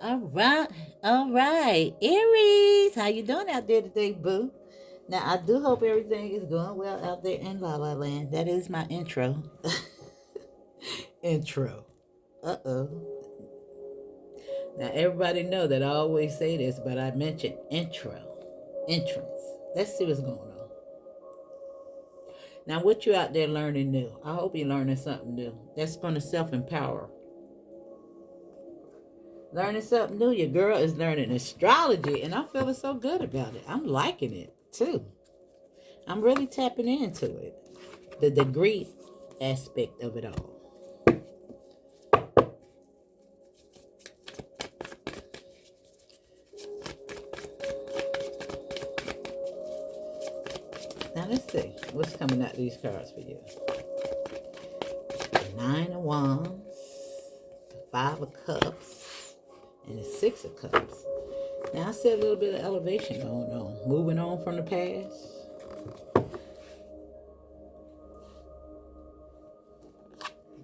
All right, all right. Aries, how you doing out there today, boo? Now, I do hope everything is going well out there in La La Land. That is my intro. Intro. Uh-oh. Now, everybody know that I always say this, but I mentioned intro. Entrance. Let's see what's going on. Now, what you out there learning new? I hope you're learning something new. That's going to self-empower. Learning something new. Your girl is learning astrology, and I'm feeling so good about it. I'm liking it, too. I'm really tapping into it. The degree aspect of it all. Now let's see what's coming out of these cards for you. The Nine of Wands, the Five of Cups, and the Six of Cups. Now I see a little bit of elevation going on. Moving on from the past.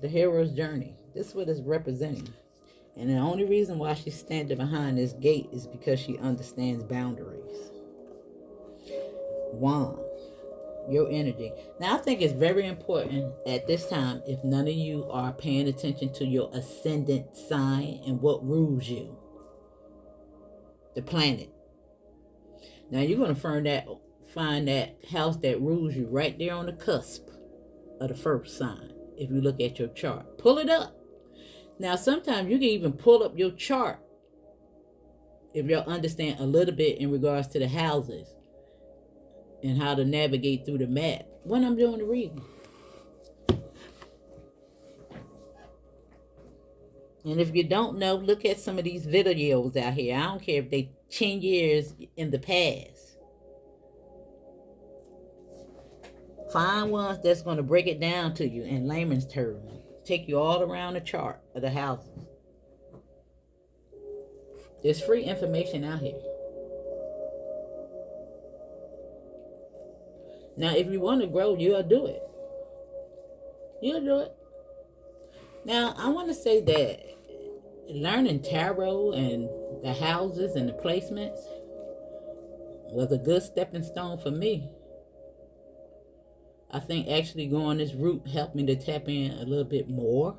The hero's journey. This is what it's representing. And the only reason why she's standing behind this gate is because she understands boundaries. Wand. Your energy. Now, I think it's very important at this time, if none of you are paying attention to your ascendant sign and what rules you. The planet. Now, you're going to find that house that rules you right there on the cusp of the first sign. If you look at your chart, pull it up. Now, sometimes you can even pull up your chart if you'll understand a little bit in regards to the houses and how to navigate through the map when I'm doing the reading. And if you don't know, look at some of these videos out here. I don't care if they 10 years in the past. Find ones that's going to break it down to you in layman's terms. Take you all around the chart of the houses. There's free information out here. Now, if you want to grow, you'll do it. You'll do it. Now, I want to say that learning tarot and the houses and the placements was a good stepping stone for me. I think actually going this route helped me to tap in a little bit more.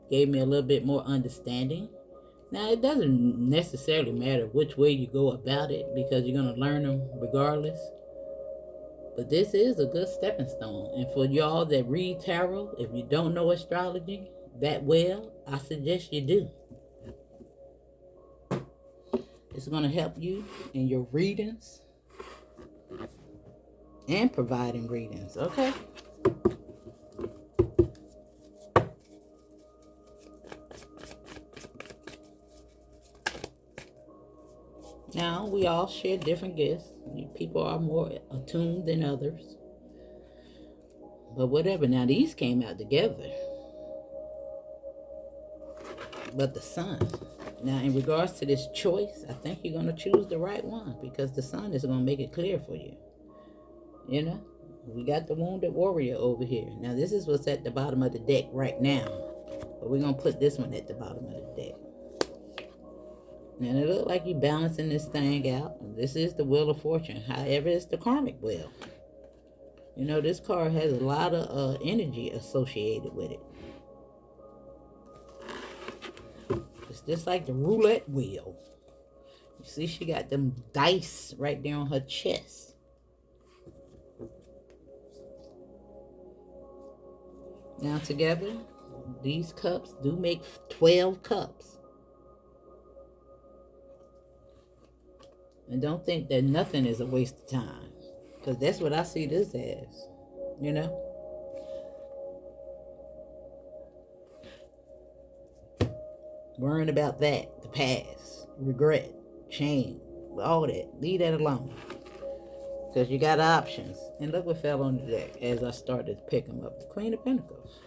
Gave me a little bit more understanding. Now, it doesn't necessarily matter which way you go about it because you're going to learn them regardless. But this is a good stepping stone. And for y'all that read tarot, if you don't know astrology that well, I suggest you do. It's going to help you in your readings and providing readings, okay? Now, we all share different gifts. People are more attuned than others. But whatever. Now, these came out together. But the sun. Now, in regards to this choice, I think you're going to choose the right one because the sun is going to make it clear for you. You know? We got the wounded warrior over here. Now, this is what's at the bottom of the deck right now. But we're going to put this one at the bottom of the deck. And it looks like you're balancing this thing out. This is the Wheel of Fortune. However, it's the karmic wheel. You know, this card has a lot of energy associated with it. It's just like the roulette wheel. You see, she got them dice right there on her chest. Now, together, these cups do make 12 cups. And don't think that nothing is a waste of time. Because that's what I see this as. You know? Worrying about that. The past. Regret. Shame. All that. Leave that alone. Because you got options. And look what fell on the deck as I started to pick them up. The Queen of Pentacles.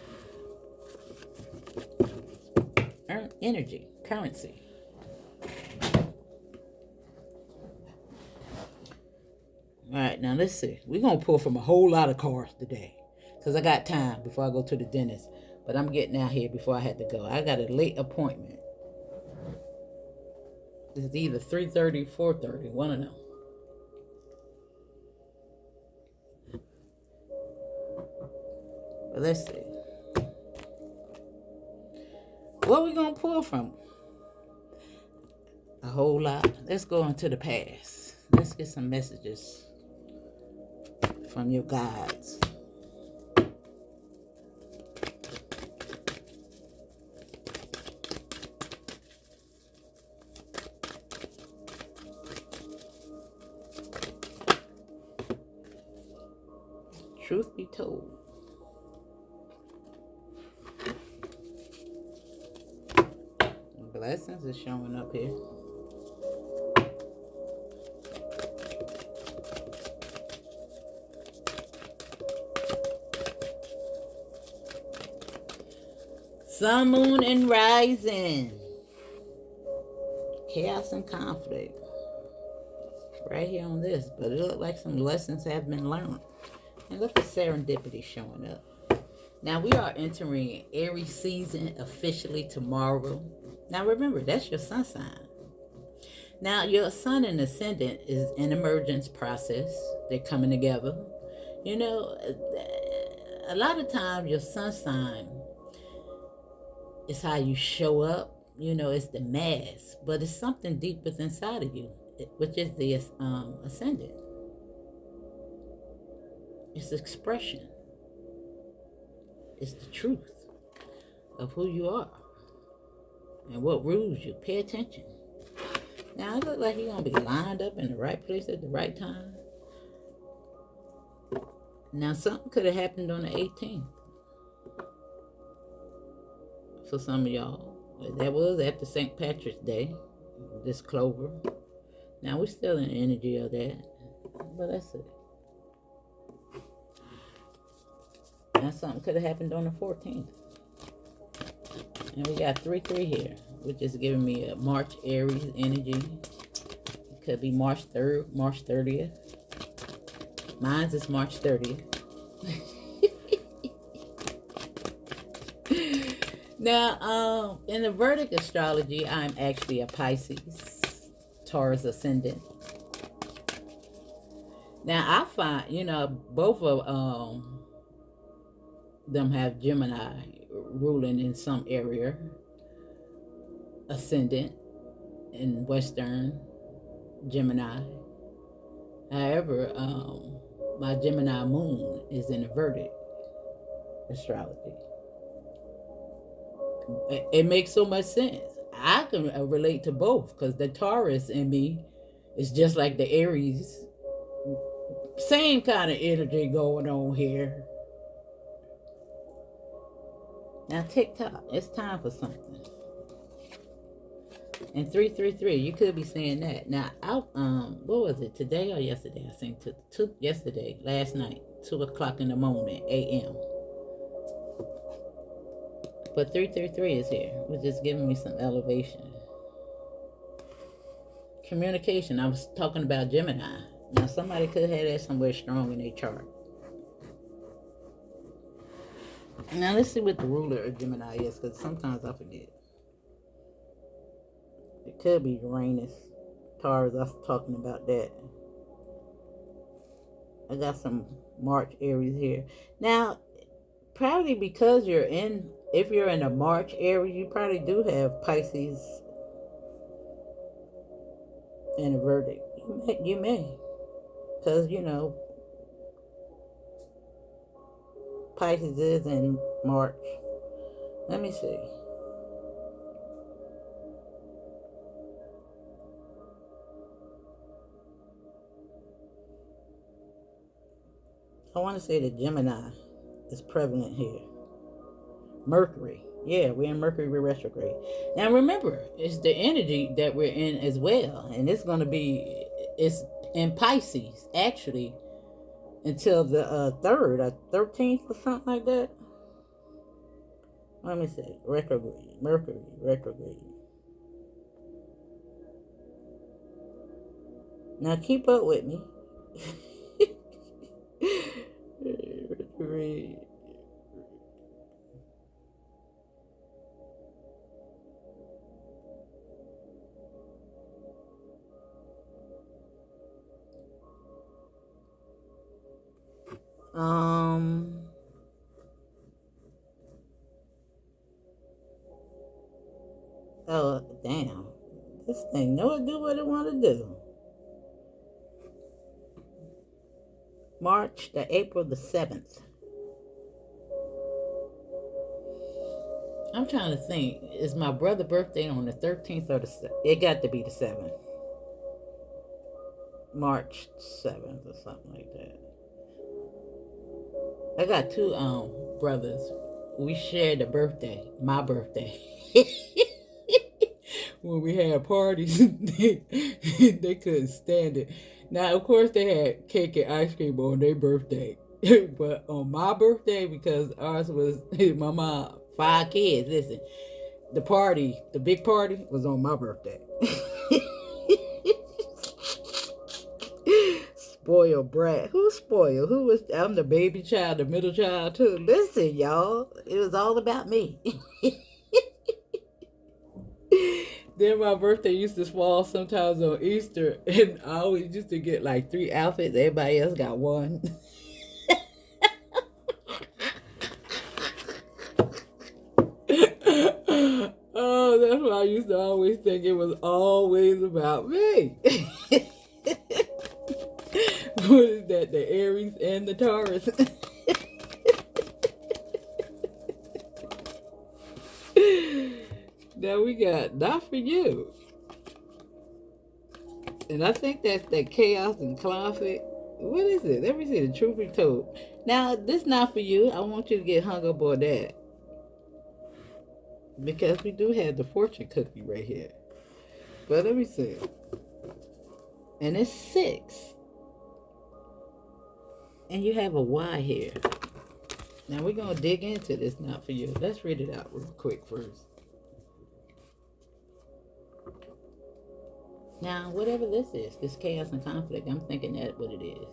Earn energy. Currency. All right, now let's see. We're going to pull from a whole lot of cards today because I got time before I go to the dentist. But I'm getting out here before I had to go. I got a late appointment. It's either 3:30, 4:30, one of them. But let's see. What we gonna pull from? A whole lot. Let's go into the past. Let's get some messages from your guides. Truth be told, blessings is showing up here. Sun, moon, and rising. Chaos and conflict. Right here on this. But it looks like some lessons have been learned. And look at serendipity showing up. Now we are entering Aries season officially tomorrow. Now remember, that's your sun sign. Now your sun and ascendant is an emergence process. They're coming together. You know, a lot of times your sun sign is how you show up. You know, it's the mask, but it's something deep within inside of you, which is the ascendant. It's expression. It's the truth of who you are and what rules you. Pay attention. Now, it looks like you're going to be lined up in the right place at the right time. Now, something could have happened on the 18th for some of y'all. That was after St. Patrick's Day, this clover. Now, we're still in the energy of that, but that's it. Now, something could have happened on the 14th. And we got 3-3 here, which is giving me a March Aries energy. It could be March 3rd, March 30th. Mine's is March 30th. Now, in the Vedic astrology, I'm actually a Pisces, Taurus ascendant. Now, I find, you know, both of them have Gemini ruling in some area, ascendant in Western Gemini. However, my Gemini moon is in the Vedic astrology. It makes so much sense. I can relate to both because the Taurus in me is just like the Aries. Same kind of energy going on here. Now TikTok, it's time for something. And 333, you could be saying that. Now, what was it, today or yesterday? I think yesterday, last night, 2 o'clock in the morning, a.m. But 333 is here, which is giving me some elevation. Communication, I was talking about Gemini. Now, somebody could have that somewhere strong in their chart. Now, let's see what the ruler of Gemini is, because sometimes I forget. It could be Uranus, Taurus. I was talking about that. I got some March Aries here. Now, probably because if you're in a March area, you probably do have Pisces in a verdict. You may. Because, you know, Pisces is in March. Let me see. I want to say that Gemini is prevalent here. Mercury. Yeah, we're in Mercury retrograde. Now remember, it's the energy that we're in as well. And it's in Pisces, actually, until the 3rd or 13th or something like that. Let me see. Retrograde. Mercury retrograde. Now keep up with me. Retrograde. Um. Oh damn! This thing know it do what it want to do. March the April the 7th. I'm trying to think. Is my brother's birthday on the 13th or the 7th? It got to be the 7th. March 7th or something like that. I got two brothers. We shared the birthday, my birthday. When we had parties, they couldn't stand it. Now, of course, they had cake and ice cream on their birthday, but on my birthday, because ours was my mom, 5 kids. Listen, the big party, was on my birthday. Spoiled brat. Who's spoiled? Who was? I'm the baby child, the middle child too. Listen, y'all, it was all about me. Then my birthday used to fall sometimes on Easter, and I always used to get like 3 outfits. Everybody else got one. Oh, that's why I used to always think it was always about me. What is that? The Aries and the Taurus. Now we got not for you. And I think that's that chaos and conflict. What is it? Let me see. The truth be told. Now, this not for you. I want you to get hung up on that. Because we do have the fortune cookie right here. But let me see. And it's 6. And you have a Y here. Now we're going to dig into this not for you. Let's read it out real quick first. Now, whatever this is, this chaos and conflict, I'm thinking that's what it is.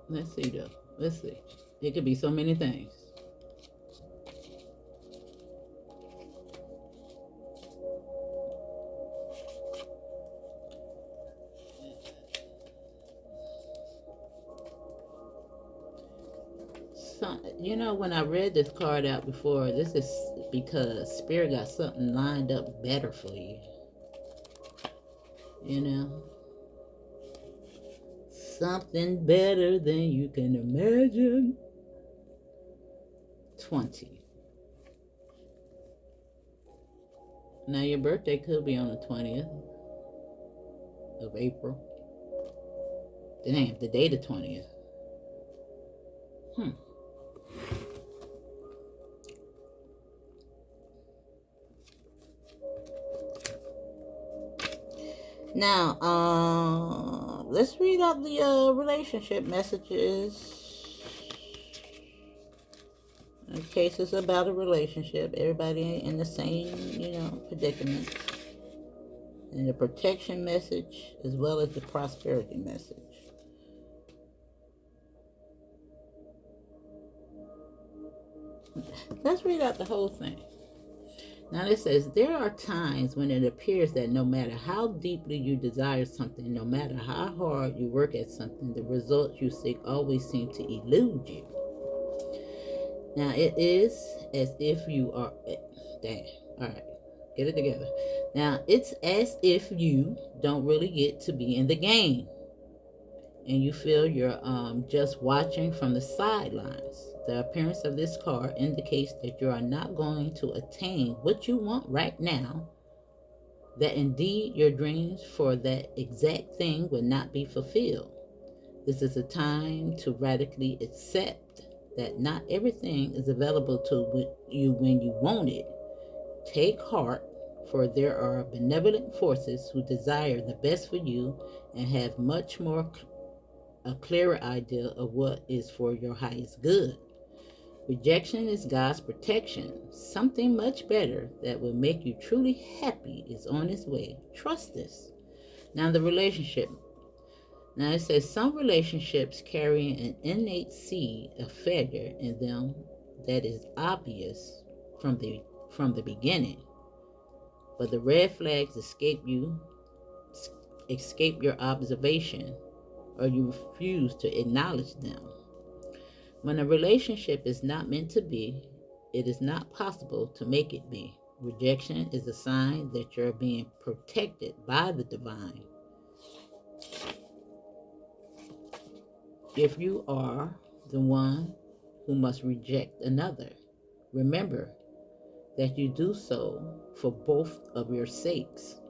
Let's see though. Let's see. It could be so many things. You know, when I read this card out before, this is because Spirit got something lined up better for you. You know? Something better than you can imagine. 20. Now, your birthday could be on the 20th of April. Damn, the day the 20th. Now, let's read out the relationship messages. In case it's about a relationship, everybody ain't in the same, predicament. And the protection message as well as the prosperity message. Let's read out the whole thing. Now it says, there are times when it appears that no matter how deeply you desire something, no matter how hard you work at something, the results you seek always seem to elude you. Now it is as if you are, damn, all right, get it together. Now it's as if you don't really get to be in the game. And you feel you're just watching from the sidelines. The appearance of this card indicates that you are not going to attain what you want right now, that indeed your dreams for that exact thing will not be fulfilled. This is a time to radically accept that not everything is available to you when you want it. Take heart, for there are benevolent forces who desire the best for you and have much more a clearer idea of what is for your highest good. Rejection is God's protection. Something much better that will make you truly happy is on its way. Trust this. Now the relationship. Now it says some relationships carry an innate seed of failure in them that is obvious from the beginning. But the red flags escape your observation or you refuse to acknowledge them. When a relationship is not meant to be, it is not possible to make it be. Rejection is a sign that you're being protected by the divine. If you are the one who must reject another, remember that you do so for both of your sakes.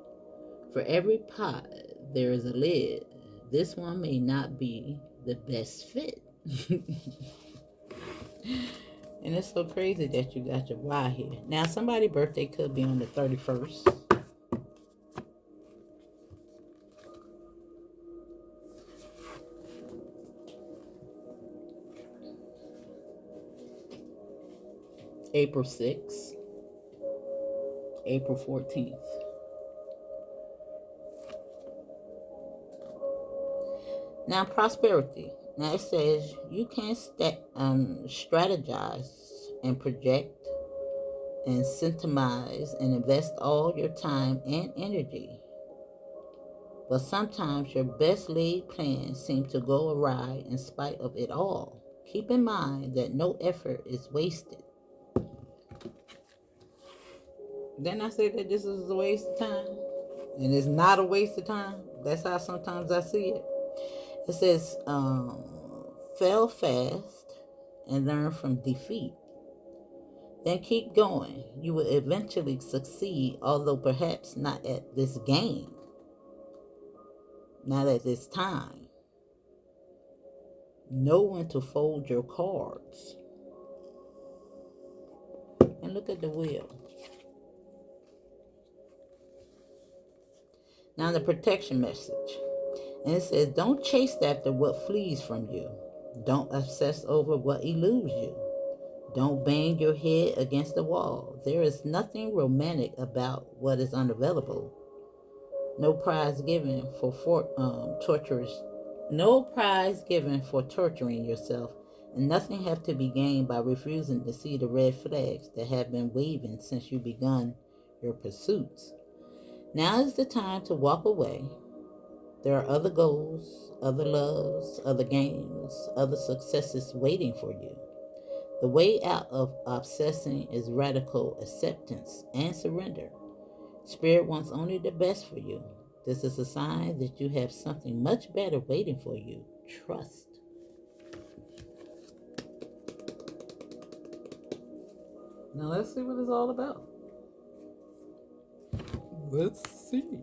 For every pot, there is a lid. This one may not be the best fit. And it's so crazy that you got your why here. Now, somebody's birthday could be on the 31st. April 6th, April 14th. Now, prosperity. Now, it says you can strategize and project and syntonize and invest all your time and energy. But sometimes your best laid plans seem to go awry in spite of it all. Keep in mind that no effort is wasted. Didn't I say that this is a waste of time? And it's not a waste of time. That's how sometimes I see it. It says, fail fast and learn from defeat. Then keep going. You will eventually succeed, although perhaps not at this game, not at this time. Know when to fold your cards. And look at the wheel. Now the protection message. And it says, don't chase after what flees from you. Don't obsess over what eludes you. Don't bang your head against the wall. There is nothing romantic about what is unavailable. No prize given for torturous. No prize given for torturing yourself, and nothing have to be gained by refusing to see the red flags that have been waving since you begun your pursuits. Now is the time to walk away. There are other goals, other loves, other games, other successes waiting for you. The way out of obsessing is radical acceptance and surrender. Spirit wants only the best for you. This is a sign that you have something much better waiting for you. Trust. Now let's see what it's all about. Let's see.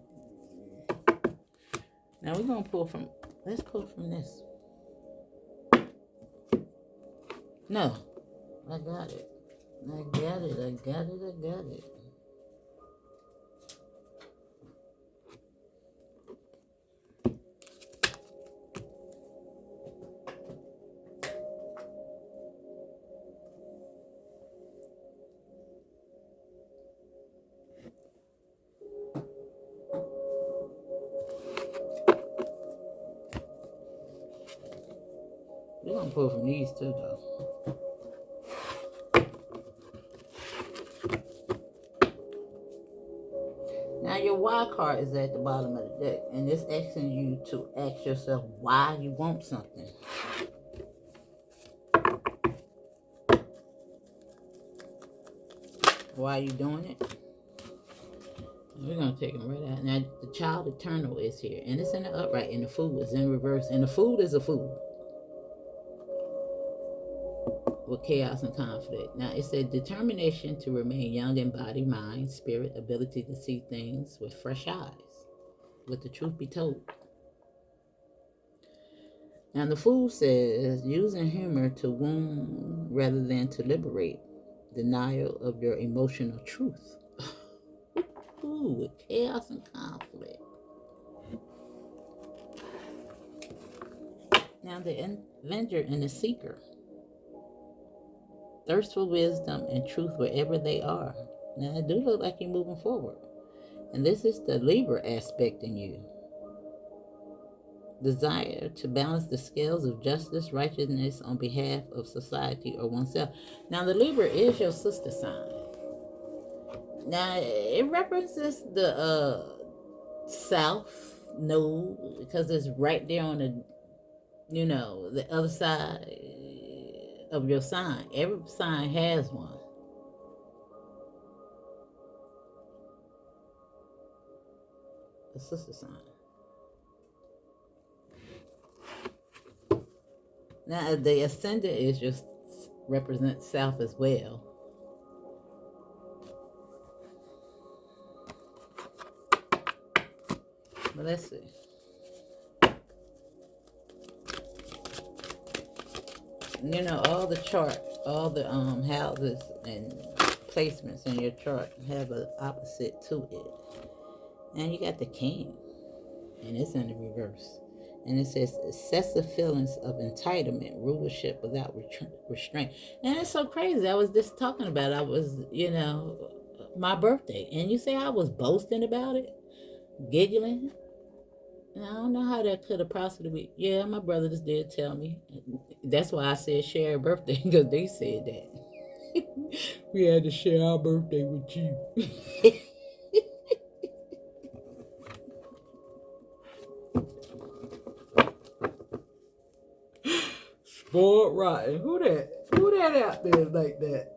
Now we're going to let's pull from this. No, I got it. I got it. We're going to pull from these too, though. Now your why card is at the bottom of the deck, and it's asking you to ask yourself why you want something. Why are you doing it? We're going to take them right out. Now the child eternal is here, and it's in the upright, and the fool is in reverse, and the fool is a fool with chaos and conflict. Now it's a determination to remain young in body, mind, spirit, ability to see things with fresh eyes, let the truth be told. Now the fool says using humor to wound rather than to liberate, denial of your emotional truth. Ooh, with chaos and conflict. Now the avenger and the seeker. Thirst for wisdom and truth wherever they are. Now, it do look like you're moving forward. And this is the Libra aspect in you. Desire to balance the scales of justice, righteousness on behalf of society or oneself. Now, the Libra is your sister sign. Now, it represents the south node because it's right there on the you know, the other side of your sign. Every sign has one. A sister sign. Now the ascendant is just represents south as well. But let's see. You know, all the chart, all the houses and placements in your chart have an opposite to it. And you got the king, and it's in the reverse. And it says excessive feelings of entitlement, rulership without restraint. And it's so crazy. I was just talking about it. I was, you know, my birthday. And you say I was boasting about it, giggling. And I don't know how that could have possibly be. Yeah, my brother just did tell me. That's why I said share a birthday, because they said that. We had to share our birthday with you. Spoiled rotten. Who that? Who that out there like that?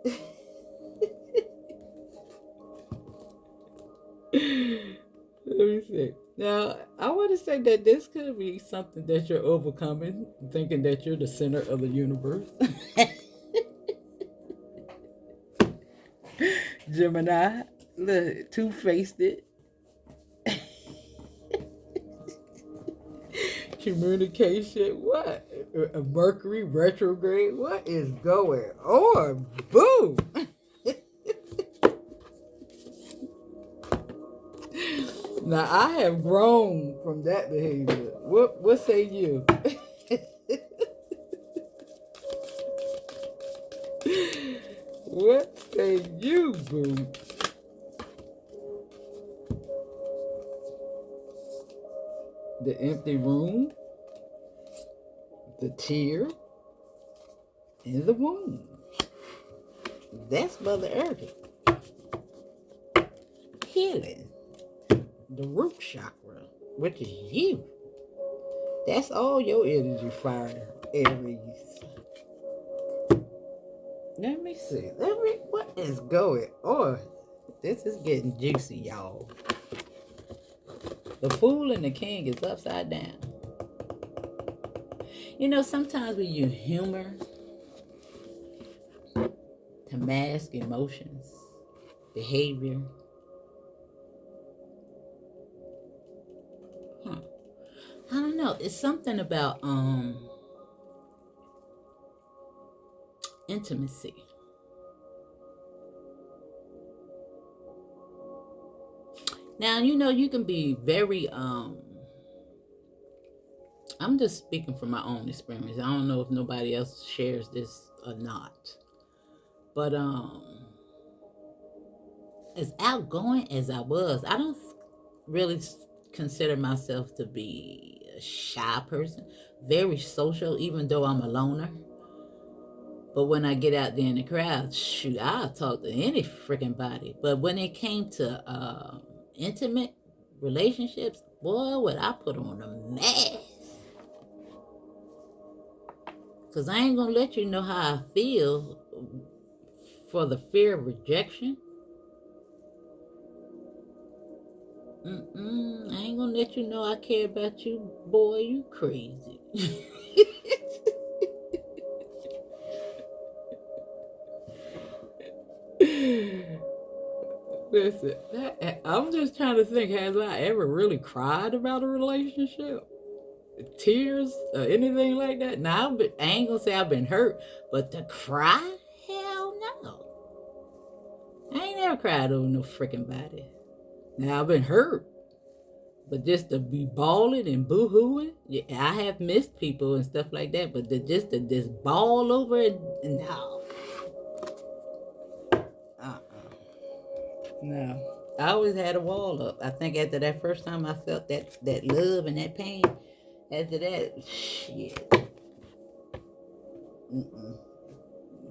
Let me see. Now, I want to say that this could be something that you're overcoming, thinking that you're the center of the universe. Gemini, look, two-faced it. Communication, what? Mercury retrograde, what is going on? Boom! Now, I have grown from that behavior. What say you? What say you, boo? The empty room, the tear, and the wound. That's Mother Earth. Healing. The root chakra, which is you. That's all your energy fire, Aries. Let me see. What is going on? This is getting juicy, y'all. The Fool and the King is upside down. You know, sometimes we use humor to mask emotions, behavior. I don't know. It's something about intimacy. Now, you know, you can be very I'm just speaking from my own experience. I don't know if nobody else shares this or not. But as outgoing as I was, I don't really consider myself to be a shy person. Very social, even though I'm a loner. But when I get out there in the crowd, shoot, I'll talk to any freaking body. But when it came to intimate relationships, boy, what I put on a mask. Because I ain't going to let you know how I feel for the fear of rejection. I ain't going to let you know I care about you, boy, you crazy. Listen, I'm just trying to think, has I ever really cried about a relationship? Tears or anything like that? Now, I ain't gonna say I've been hurt, but to cry? Hell no. I ain't never cried over no freaking body. Now, I've been hurt, but just to be bawling and boo-hooing, yeah, I have missed people and stuff like that, but just to just bawl over it, no. No. I always had a wall up. I think after that first time I felt that love and that pain, after that, shit. You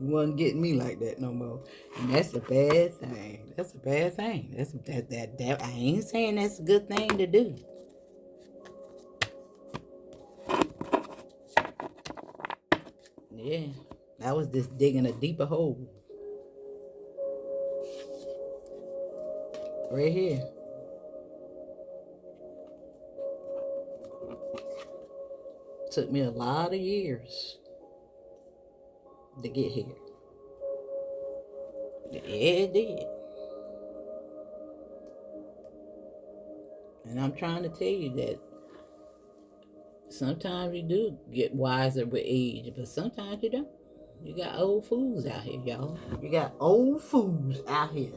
wasn't getting me like that no more. And that's a bad thing. That's a bad thing. That I ain't saying that's a good thing to do. Yeah, I was just digging a deeper hole right here. Took me a lot of years to get here. Yeah, it did. And I'm trying to tell you that sometimes you do get wiser with age, but sometimes you don't. You got old fools out here, y'all. You got old fools out here.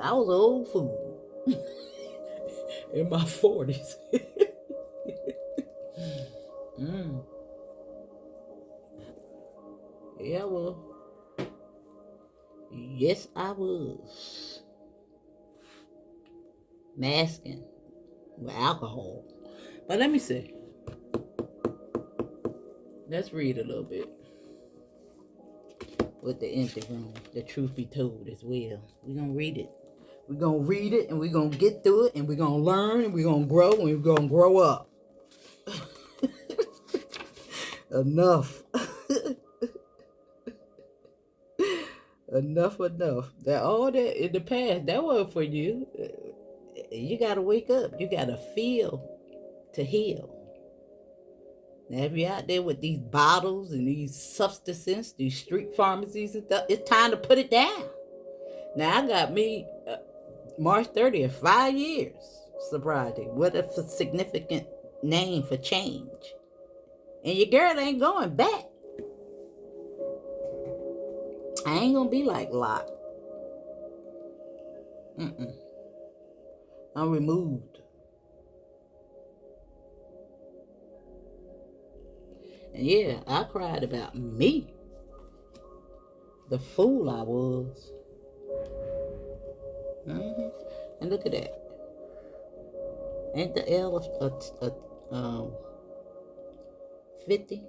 I was an old fool in my 40s. mm. Yeah, well, yes, I was. Masking with alcohol. But let me see. Let's read a little bit with the empty room. The truth be told as well. We're going to read it. We're going to read it and we're going to get through it and we're going to learn and we're going to grow and we're going to grow up. Enough. enough. That all that in the past, that wasn't for you. You got to wake up. You got to feel to heal. Now, if you're out there with these bottles and these substances, these street pharmacies and stuff, it's time to put it down. Now, I got me March 30th, 5 years sobriety. What a significant name for change. And your girl ain't going back. I ain't going to be like Lot. I'm removed. And yeah, I cried about me. The fool I was. And look at that. Ain't the L of 50?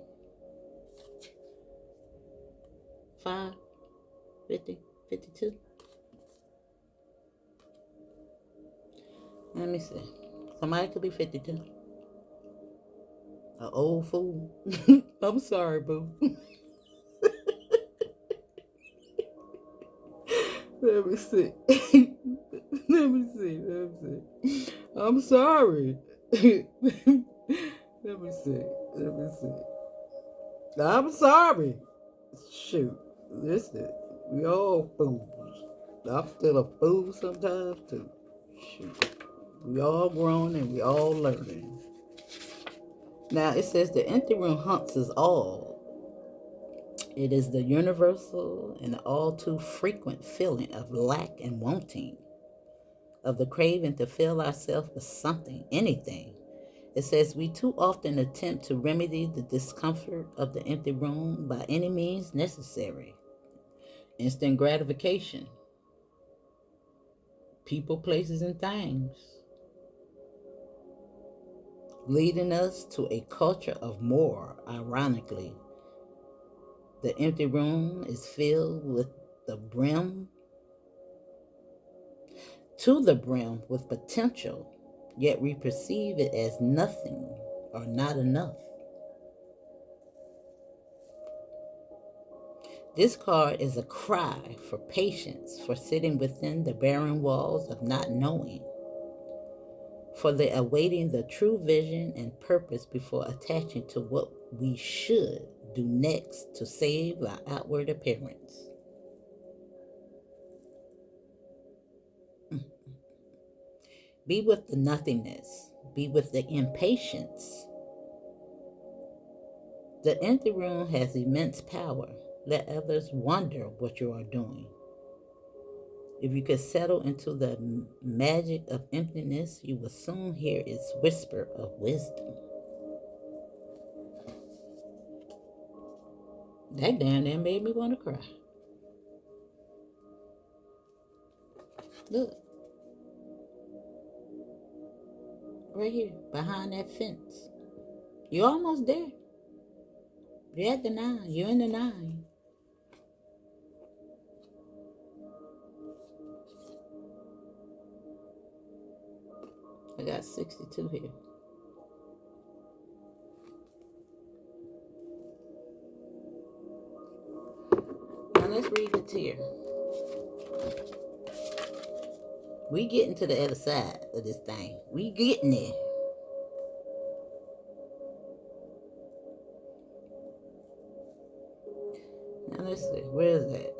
5? 50? 52? Let me see. Somebody could be 52. An old fool. I'm sorry, boo. Let me see. Let me see. I'm sorry. Let me see. I'm sorry. Shoot. Listen. We all fools. I'm still a fool sometimes too. Shoot. We all grown and we all learning. Now it says the empty room haunts us all. It is the universal and all too frequent feeling of lack and wanting, of the craving to fill ourselves with something, anything. It says we too often attempt to remedy the discomfort of the empty room by any means necessary. Instant gratification, people, places, and things, leading us to a culture of more. Ironically, the empty room is filled with the brim, to the brim with potential, yet we perceive it as nothing or not enough. This card is a cry for patience, for sitting within the barren walls of not knowing, for the awaiting the true vision and purpose before attaching to what we should do next to save our outward appearance. Be with the nothingness. Be with the impatience. The empty room has immense power. Let others wonder what you are doing. If you could settle into the magic of emptiness, you will soon hear its whisper of wisdom. That damn near made me want to cry. Look. Right here, behind that fence. You're almost there. You're at the 9. You're in the 9. I got 62 here. let's read the tear. We getting to the other side of this thing. We getting there. Now let's see. Where is that?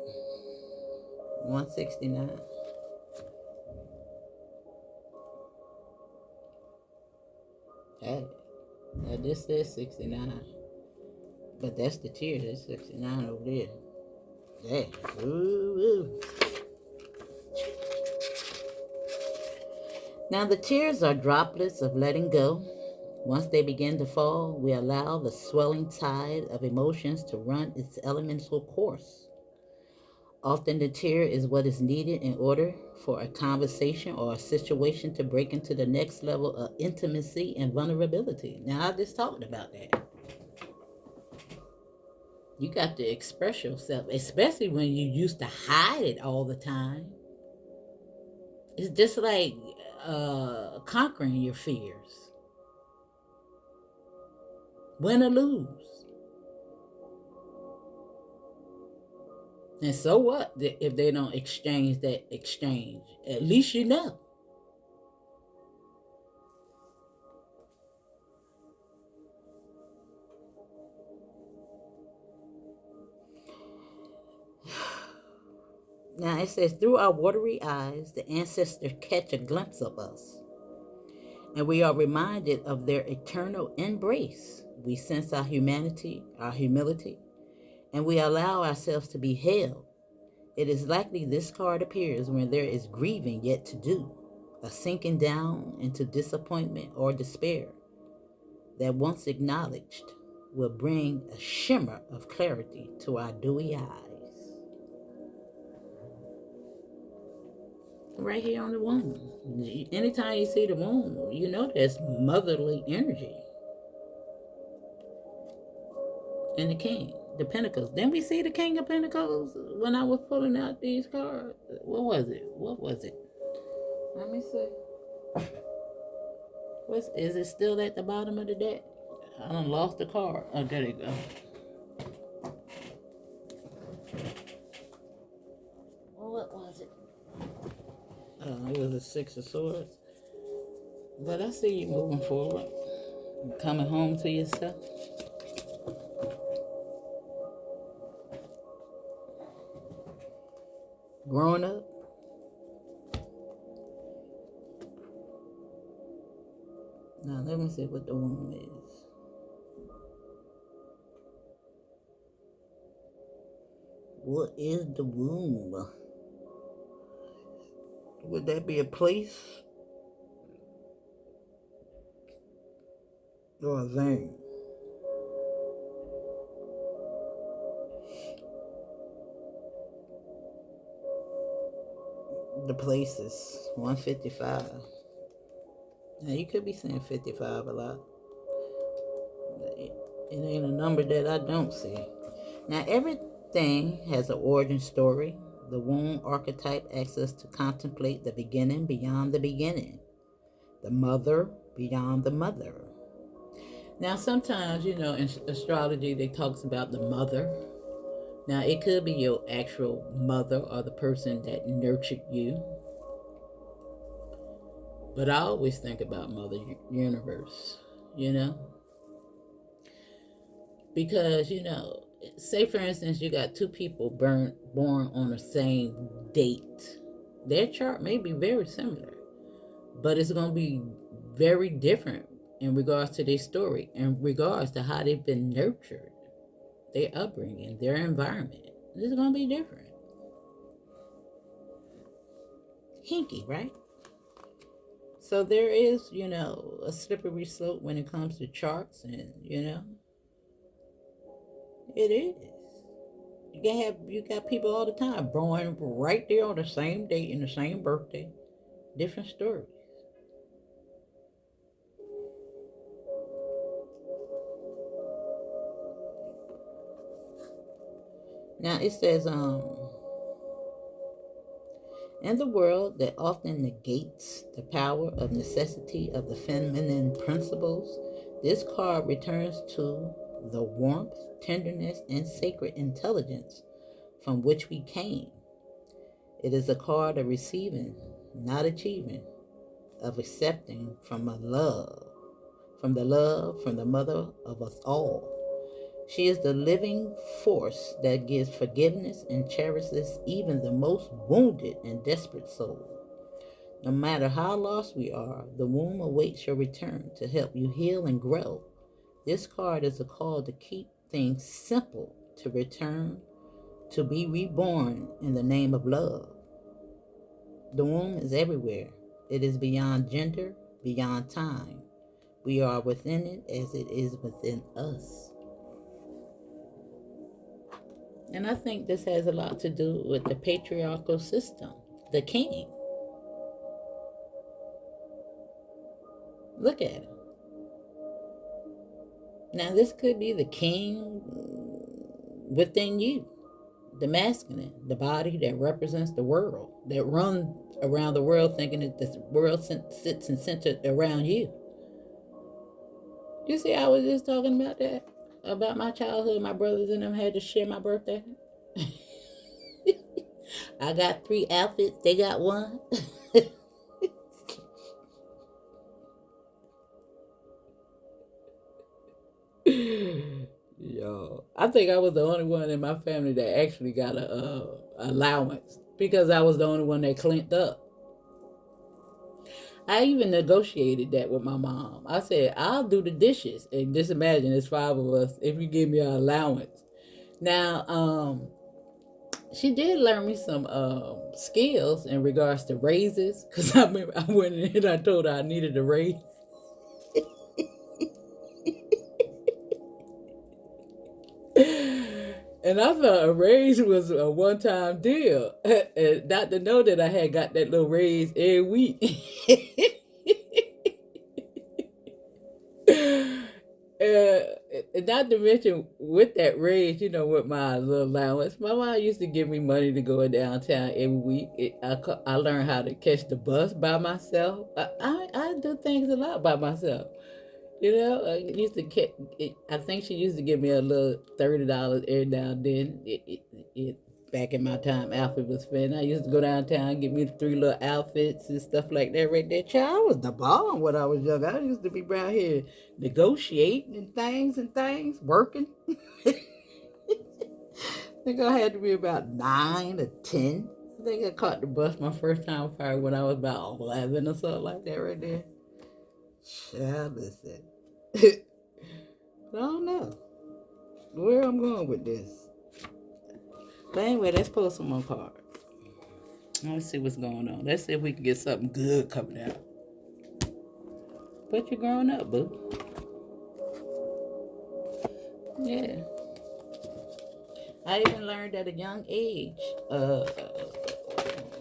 169. Hey, now this says 69. But that's the tear. That's 69 over there. Yeah. Ooh, ooh. Now the tears are droplets of letting go. Once they begin to fall, we allow the swelling tide of emotions to run its elemental course. Often the tear is what is needed in order for a conversation or a situation to break into the next level of intimacy and vulnerability. Now, I just talked about that. You got to express yourself, especially when you used to hide it all the time. It's just like conquering your fears. Win or lose. And so what if they don't exchange that exchange? At least you know. Now it says, through our watery eyes, the ancestors catch a glimpse of us, and we are reminded of their eternal embrace. We sense our humanity, our humility, and we allow ourselves to be held. It is likely this card appears when there is grieving yet to do, a sinking down into disappointment or despair that once acknowledged will bring a shimmer of clarity to our dewy eyes. Right here on the womb. Anytime you see the womb, you know there's motherly energy. And the king, the pentacles. Didn't we see the king of pentacles when I was pulling out these cards? What was it? Let me see. Is it still at the bottom of the deck? I done lost the card. Oh, there you go. What was it? It was a Six of Swords. But I see you moving forward. Coming home to yourself. Growing up. Now let me see what the womb is. What is the womb? Would that be a place? Or a thing? The place is 155. Now you could be saying 55 a lot. It ain't a number that I don't see. Now everything has an origin story. The womb archetype asks us to contemplate the beginning beyond the beginning. The mother beyond the mother. Now sometimes, in astrology they talks about the mother. Now it could be your actual mother or the person that nurtured you. But I always think about Mother Universe, because, say for instance, you got two people born on the same date. Their chart may be very similar, but it's going to be very different in regards to their story, in regards to how they've been nurtured, their upbringing, their environment. It's going to be different. Hinky, right? So there is, a slippery slope when it comes to charts, and it is. You got people all the time born right there on the same date and the same birthday, different stories. Now it says, in the world that often negates the power of necessity of the feminine principles, this card returns to the warmth, tenderness, and sacred intelligence from which we came. It is a card of receiving, not achieving, of accepting from a love, from the mother of us all. She is the living force that gives forgiveness and cherishes even the most wounded and desperate soul. No matter how lost we are, the womb awaits your return to help you heal and grow. This card is a call to keep things simple, to return, to be reborn in the name of love. The womb is everywhere. It is beyond gender, beyond time. We are within it as it is within us. And I think this has a lot to do with the patriarchal system, the king. Look at him. Now, this could be the king within you, the masculine, the body that represents the world, that runs around the world thinking that this world sits and centered around you. You see, I was just talking about that, about my childhood. My brothers and them had to share my birthday. I got 3 outfits, they got 1. Yo, I think I was the only one in my family that actually got a allowance because I was the only one that cleaned up. I even negotiated that with my mom. I said, I'll do the dishes. And just imagine, there's 5 of us, if you give me an allowance. Now, she did learn me some skills in regards to raises. Because I remember I went in and I told her I needed a raise. And I thought a raise was a one-time deal. And not to know that I had got that little raise every week. Not to mention, with that raise, with my little allowance, my mom used to give me money to go downtown every week. I learned how to catch the bus by myself. I do things a lot by myself. I used to I think she used to give me a little $30 every now and then. Back in my time, outfit was fun. I used to go downtown and get me 3 little outfits and stuff like that right there. Child, I was the bomb when I was young. I used to be around here negotiating and things, working. I think I had to be about 9 or 10. I think I caught the bus my first time probably when I was about 11 or something like that right there. Child, listen. I don't know where I'm going with this. But anyway, let's pull some more cards. Let's see what's going on. Let's see if we can get something good coming out. But you're growing up, boo. Yeah. I even learned at a young age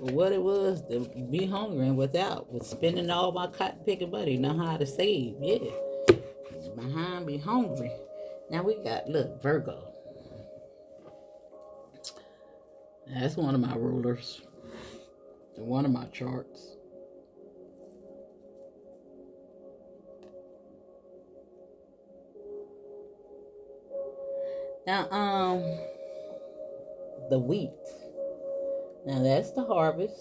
what it was to be hungry and without, with spending all my cotton picking money. Know how to save. Yeah. Behind be hungry. Now we got, look, Virgo. That's one of my rulers. One of my charts. Now, the wheat. Now that's the harvest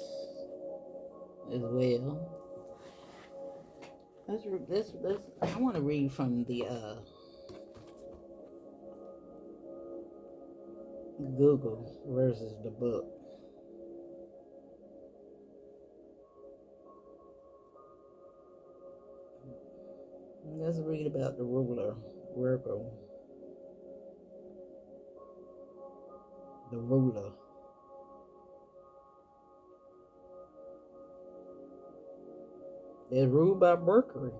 as well. Let's I want to read from the Google versus the book. Let's read about the ruler, Virgo. The ruler. They're ruled by Mercury.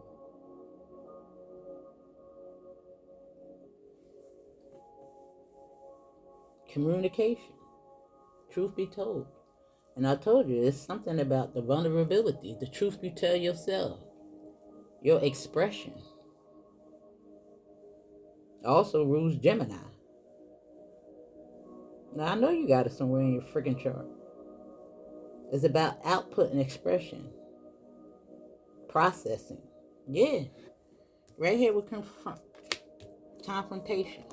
Communication. Truth be told. And I told you, it's something about the vulnerability, the truth you tell yourself, your expression. Also rules Gemini. Now, I know you got it somewhere in your freaking chart. It's about output and expression. Processing. Yeah. Right here with confrontation.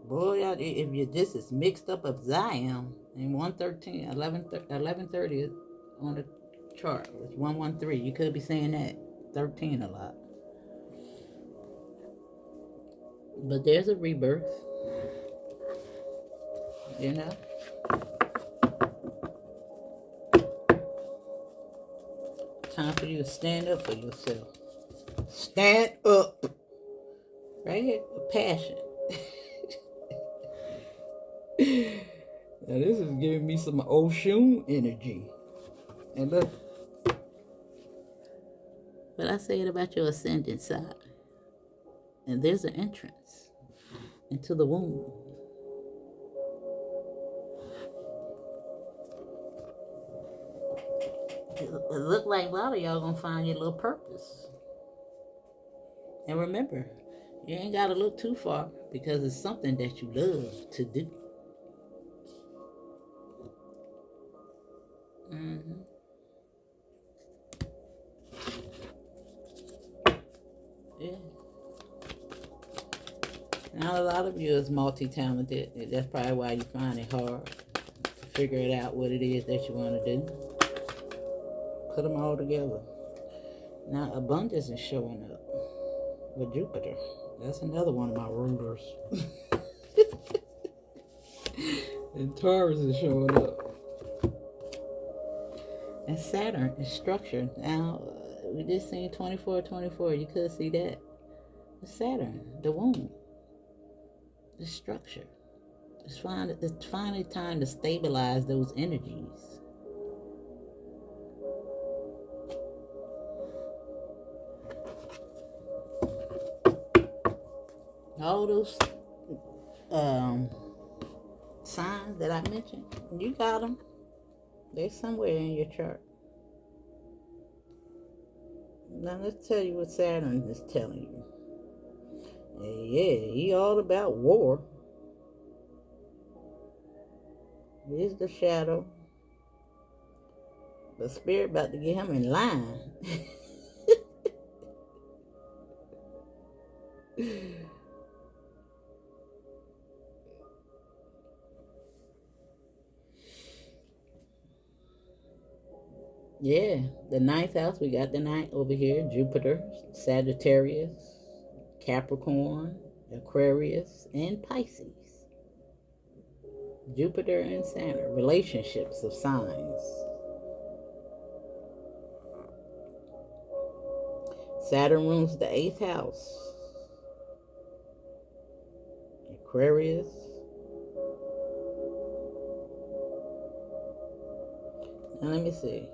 Boy, if you're just as mixed up as I am, and 113, 1130 is on the chart. It's 113. You could be saying that 13 a lot. But there's a rebirth, you know? Time for you to stand up for yourself. Stand up. Right here, with passion. Now this is giving me some Oshun energy. And look. But I say it about your ascendant side. And there's an entrance into the womb. It look like a lot of y'all gonna find your little purpose. And remember, you ain't gotta look too far because it's something that you love to do. Mm-hmm. Yeah. Now a lot of you is multi-talented. That's probably why you find it hard to figure it out what it is that you want to do. Put them all together. Now abundance is showing up with Jupiter. That's another one of my rulers. And Taurus is showing up. And Saturn is structured. Now, we just seen 24. You could see that. Saturn, the womb, the structure. It's finally time to stabilize those energies. All those signs that I mentioned, you got them. They're somewhere in your chart. Now let's tell you what Saturn is telling you. Yeah, he all about war. He's the shadow. The spirit about to get him in line. Yeah, the ninth house, we got the ninth over here. Jupiter, Sagittarius, Capricorn, Aquarius, and Pisces. Jupiter and Saturn, relationships of signs. Saturn rules the 8th house. Aquarius. Now let me see.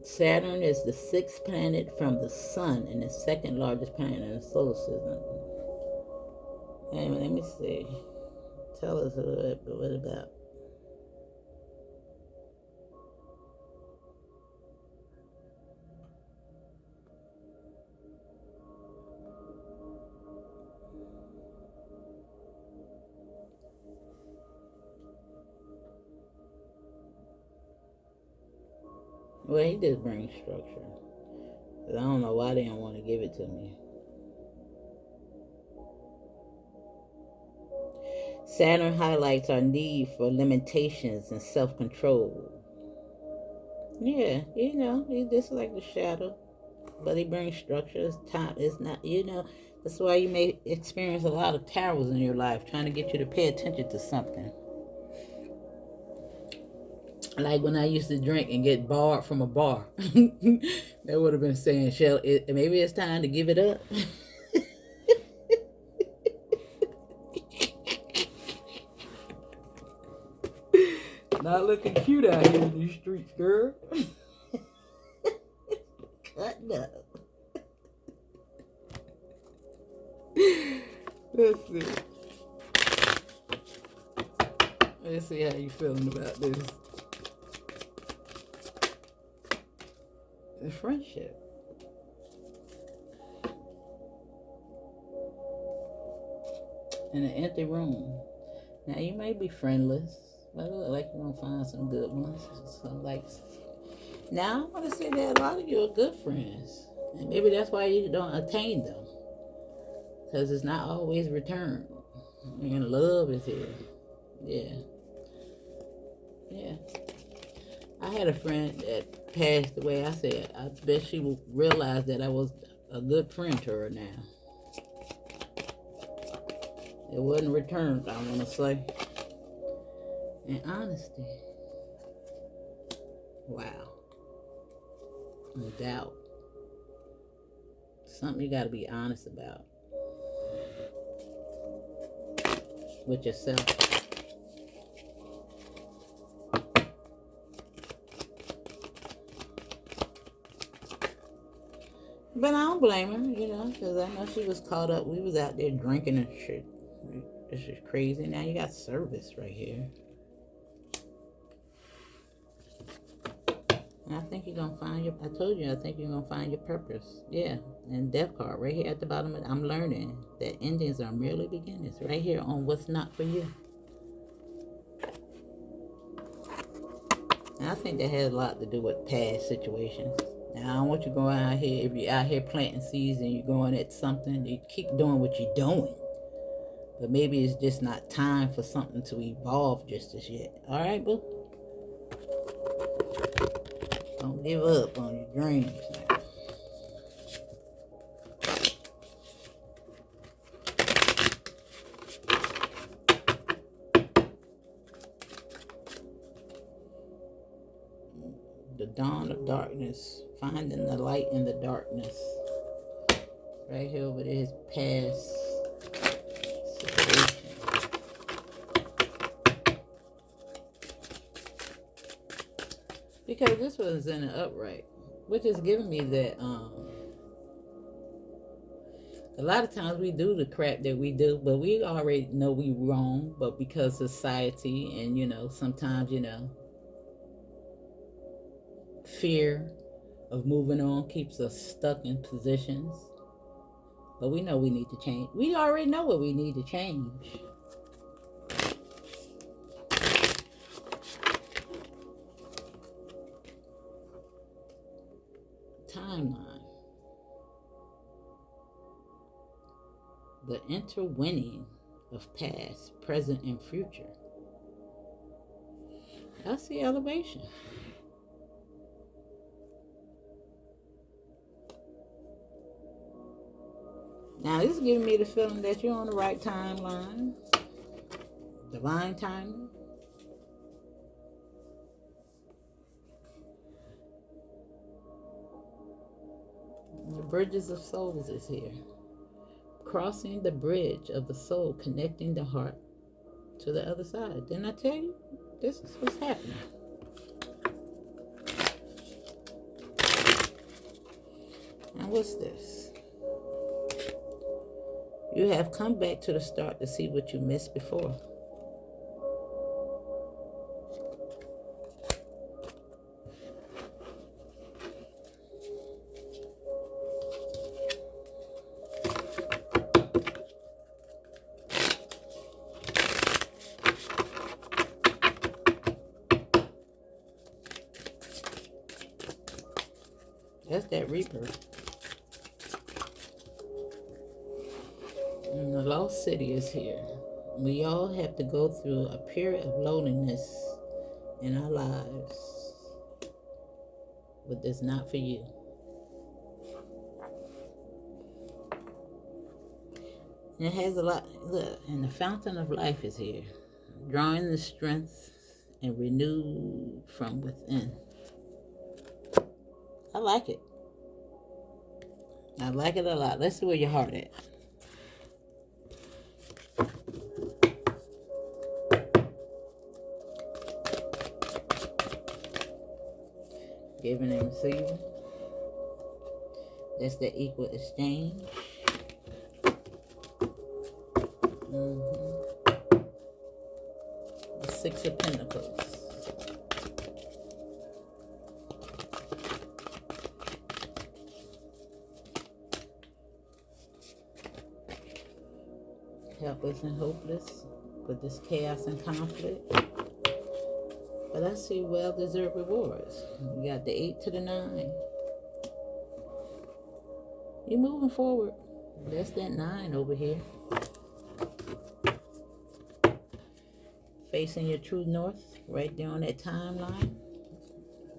Saturn is the 6th planet from the Sun and the 2nd largest planet in the solar system. Anyway, let me see. Tell us a little bit what about. Well, he just brings structure. But I don't know why they don't want to give it to me. Saturn highlights our need for limitations and self-control. Yeah, he's just like the shadow. But he brings structure. It's time. It's not, that's why you may experience a lot of towers in your life, trying to get you to pay attention to something. Like when I used to drink and get barred from a bar. They would have been saying, Shell, maybe it's time to give it up. Not looking cute out here in these streets, girl. Cutting up. Let's see. Let's see how you feeling about this. The friendship. In an empty room. Now you may be friendless. But it look like you're gonna find some good ones. Some like now, I want to say that a lot of you are good friends, and maybe that's why you don't attain them, because it's not always returned. And love is here. Yeah, yeah. I had a friend that passed away. I said, I bet she will realize that I was a good friend to her now. It wasn't returned, I want to say. And honesty. Wow. And doubt. Something you got to be honest about with yourself. But I don't blame her, because I know she was caught up. We was out there drinking and shit. This is crazy. Now you got service right here. And I think you're going to find I told you, I think you're going to find your purpose. Yeah. And death card right here at the bottom. I'm learning that endings are merely beginnings. Right here on what's not for you. And I think that has a lot to do with past situations. Now, I don't want you going out here, if you're out here planting seeds and you're going at something, you keep doing what you're doing. But maybe it's just not time for something to evolve just as yet. All right, boo? Don't give up on your dreams now. The dawn of darkness, finding the light in the darkness. Right here over there is past situation. Because this was in an upright, which is giving me that a lot of times we do the crap that we do, but we already know we wrong, but because society and sometimes fear of moving on keeps us stuck in positions. But we know we need to change. We already know what we need to change. Timeline. The intertwining of past, present, and future. That's the elevation. Now, this is giving me the feeling that you're on the right timeline. Divine timing. The bridges of souls is here. Crossing the bridge of the soul, connecting the heart to the other side. Didn't I tell you? This is what's happening. And what's this? You have come back to the start to see what you missed before. That's that rebirth. And the lost city is here. We all have to go through a period of loneliness in our lives. But it's not for you. And it has a lot. Look, and the fountain of life is here. Drawing the strength and renewed from within. I like it. I like it a lot. Let's see where your heart at. Giving and receiving. That's the equal exchange. The Six of Pentacles. Helpless and hopeless with this chaos and conflict. But I see well-deserved rewards. We got the 8 to the 9. You're moving forward. That's that 9 over here. Facing your true north, right there on that timeline.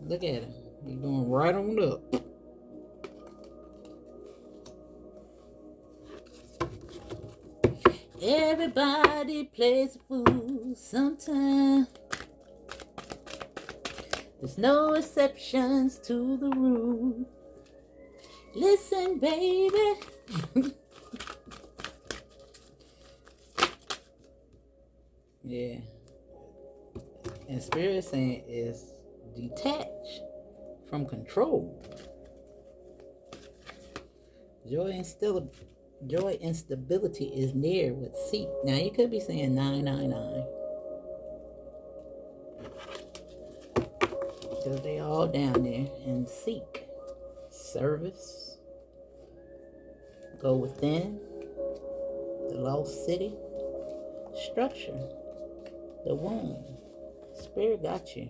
Look at him. He's going right on up. Everybody plays a fool sometime. There's no exceptions to the rule. Listen, baby. Yeah. And Spirit saying is detach from control. Joy and stability is near with seek. Now you could be saying 999. Because they all down there. And seek. Service. Go within. The lost city. Structure. The womb. Spirit got you.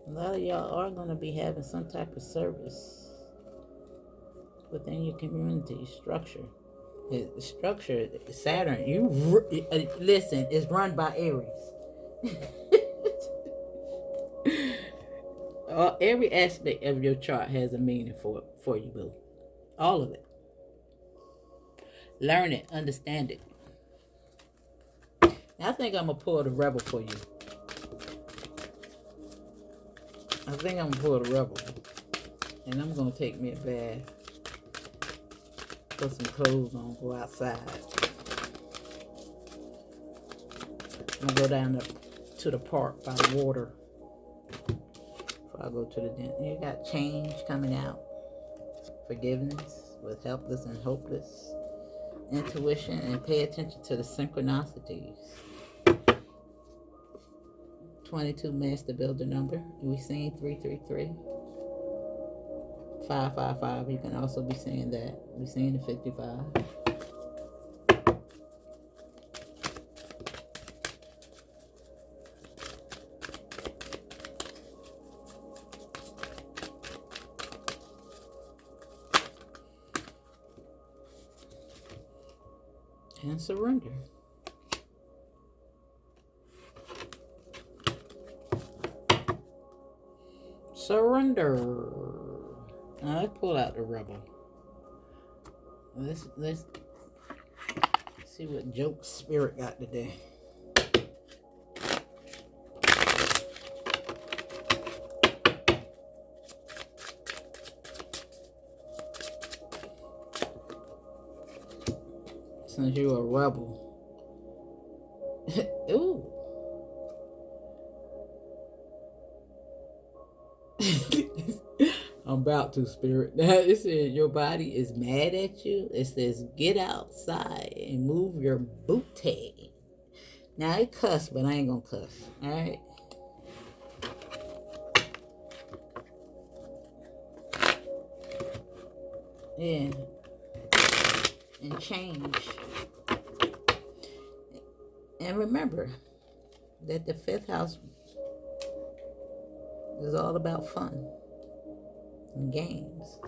A lot of y'all are going to be having some type of service within your community structure. Structure, Saturn, listen, it's run by Aries. Every aspect of your chart has a meaning for you, boo. All of it. Learn it, understand it. Now, I think I'm going to pull the rebel for you. I think I'm going to pull the rebel. And I'm going to take me a bath. Put some clothes on, go outside. I'm going to go down to the park by the water. Before I go to the den. You got change coming out. Forgiveness with helpless and hopeless. Intuition, and pay attention to the synchronicities. 22 master builder number. We seen 333. 555. You can also be saying that. We seen the 55. And surrender. Surrender. Now let's pull out the rebel. Let's see what joke Spirit got today. Since you're a rebel. Ooh. I'm about to, Spirit. It says your body is mad at you. It says get outside and move your booty. Now it cuss, but I ain't gonna cuss. Alright. Yeah. And change. And remember that the 5th house is all about fun and games.